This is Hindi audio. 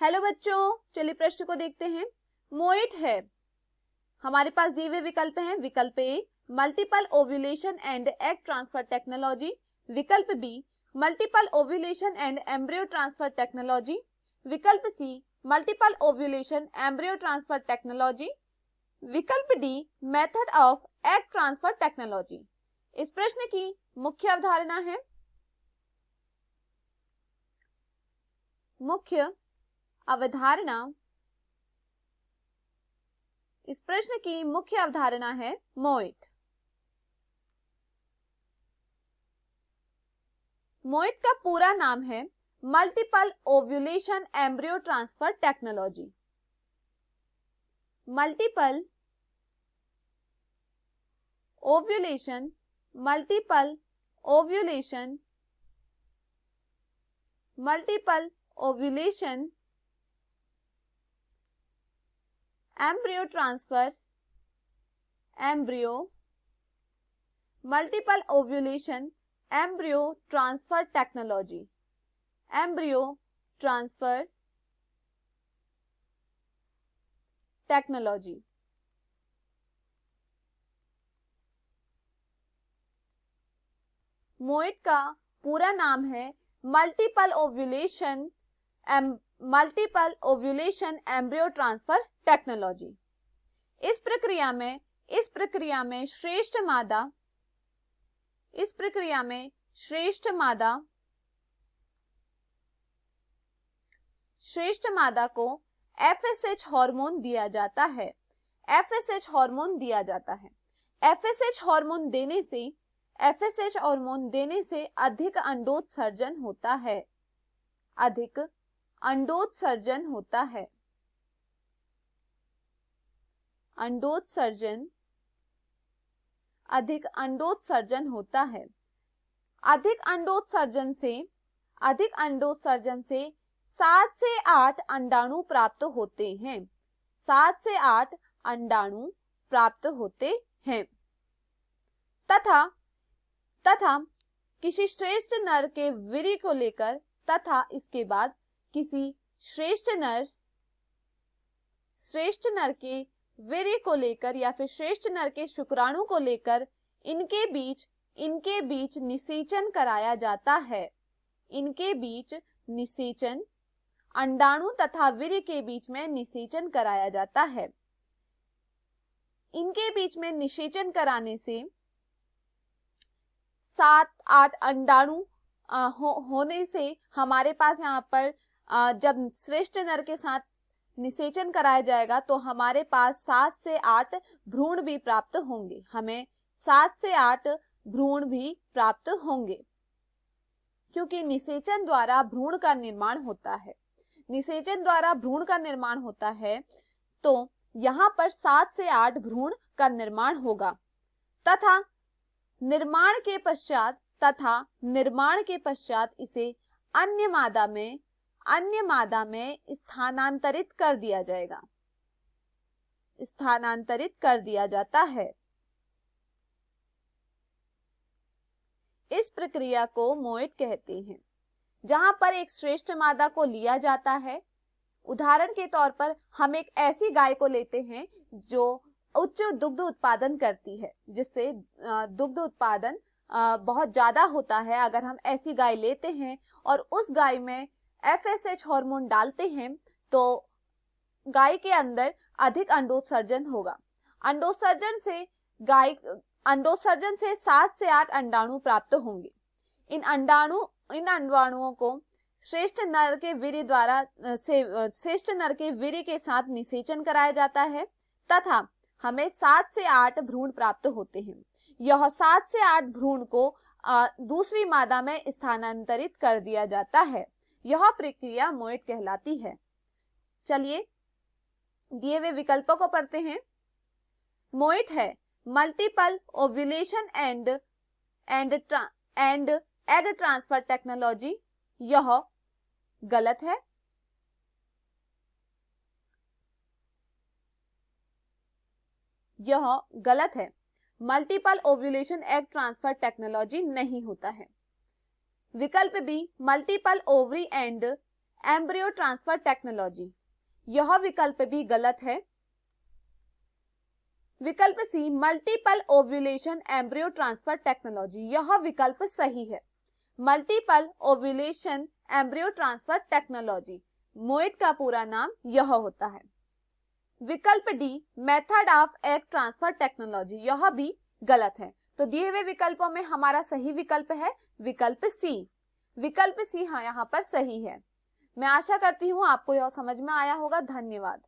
हेलो बच्चों, चलिए प्रश्न को देखते हैं। मोइट है, हमारे पास दिए हुए विकल्प हैं। विकल्प A multiple ovulation and egg transfer technology, विकल्प B multiple ovulation and embryo transfer technology, विकल्प C multiple ovulation embryo transfer technology, विकल्प D method of egg transfer technology. इस प्रश्न की मुख्य अवधारणा है, मुख्य अवधारणा, इस प्रश्न की मुख्य अवधारणा है मोइट। मोइट का पूरा नाम है multiple ovulation embryo transfer technology. Multiple ovulation, multiple ovulation, multiple ovulation embryo transfer, embryo, multiple ovulation embryo transfer technology, embryo transfer technology. MOET का पूरा नाम है multiple ovulation embryo transfer technology. इस प्रक्रिया में श्रेष्ठ मादा को एफएसएच हार्मोन दिया जाता है। एफएसएच हार्मोन दिया जाता है। एफएसएच हार्मोन देने से अधिक अंडोत्सर्जन होता है। अधिक अंडोत्सर्जन होता है। अधिक अंडोत्सर्जन होता है। अधिक अंडोत्सर्जन से 7 से 8 अंडाणु प्राप्त होते हैं। 7 से 8 अंडाणु प्राप्त होते हैं तथा किसी श्रेष्ठ नर के वीर्य को लेकर तथा इसके बाद किसी श्रेष्ठ नर के वीर्य को लेकर या फिर श्रेष्ठ नर के शुक्राणु को लेकर इनके बीच निषेचन कराया जाता है। इनके बीच निषेचन, अंडाणु तथा वीर्य के बीच में निषेचन कराया जाता है। इनके बीच में निषेचन कराने से 7-8 अंडाणु होने से हमारे पास यहाँ पर जब श्रेष्ठ नर के साथ निषेचन कराया जाएगा तो हमारे पास 7 से 8 भ्रूण भी प्राप्त होंगे। हमें 7 से 8 भ्रूण भी प्राप्त होंगे, क्योंकि निषेचन द्वारा भ्रूण का निर्माण होता है। निषेचन द्वारा भ्रूण का निर्माण होता है, तो यहाँ पर 7 से 8 भ्रूण का निर्माण होगा तथा निर्माण के पश्चात इसे अन्य मादा में स्थानांतरित कर दिया जाएगा। स्थानांतरित कर दिया जाता है। इस प्रक्रिया को मोइट कहते हैं। जहां पर एक श्रेष्ठ मादा को लिया जाता है, उदाहरण के तौर पर हम एक ऐसी गाय को लेते हैं जो उच्च दुग्ध उत्पादन करती है, जिससे दुग्ध उत्पादन बहुत ज्यादा होता है। अगर हम ऐसी गाय लेते हैं और उस गाय में एफएसएच हार्मोन डालते हैं तो गाय के अंदर अधिक अंडोत्सर्जन होगा। अंडोत्सर्जन से 7 से 8 अंडाणु प्राप्त होंगे। इन अंडाणुओं को श्रेष्ठ नर के वीर्य के साथ निषेचन कराया जाता है तथा हमें 7 से 8 भ्रूण प्राप्त होते हैं। यह 7 से 8 भ्रूण को दूसरी मादा में स्थानांतरित कर दिया जाता है। यह प्रक्रिया मोइट कहलाती है। चलिए दिए हुए विकल्पों को पढ़ते हैं। मोइट है multiple ovulation and egg transfer technology. यह गलत है। यह गलत है। Multiple ovulation egg transfer technology नहीं होता है। विकल्प B multiple ovary and embryo transfer technology, यह विकल्प भी गलत है। विकल्प C multiple ovulation embryo transfer technology, यह विकल्प सही है। Multiple ovulation embryo transfer technology, MOET का पूरा नाम यह होता है। विकल्प D method of egg transfer technology, यह भी गलत है। तो दिए हुए विकल्पों में हमारा सही विकल्प है विकल्प सी। विकल्प सी हाँ यहाँ पर सही है। मैं आशा करती हूँ आपको यह समझ में आया होगा। धन्यवाद।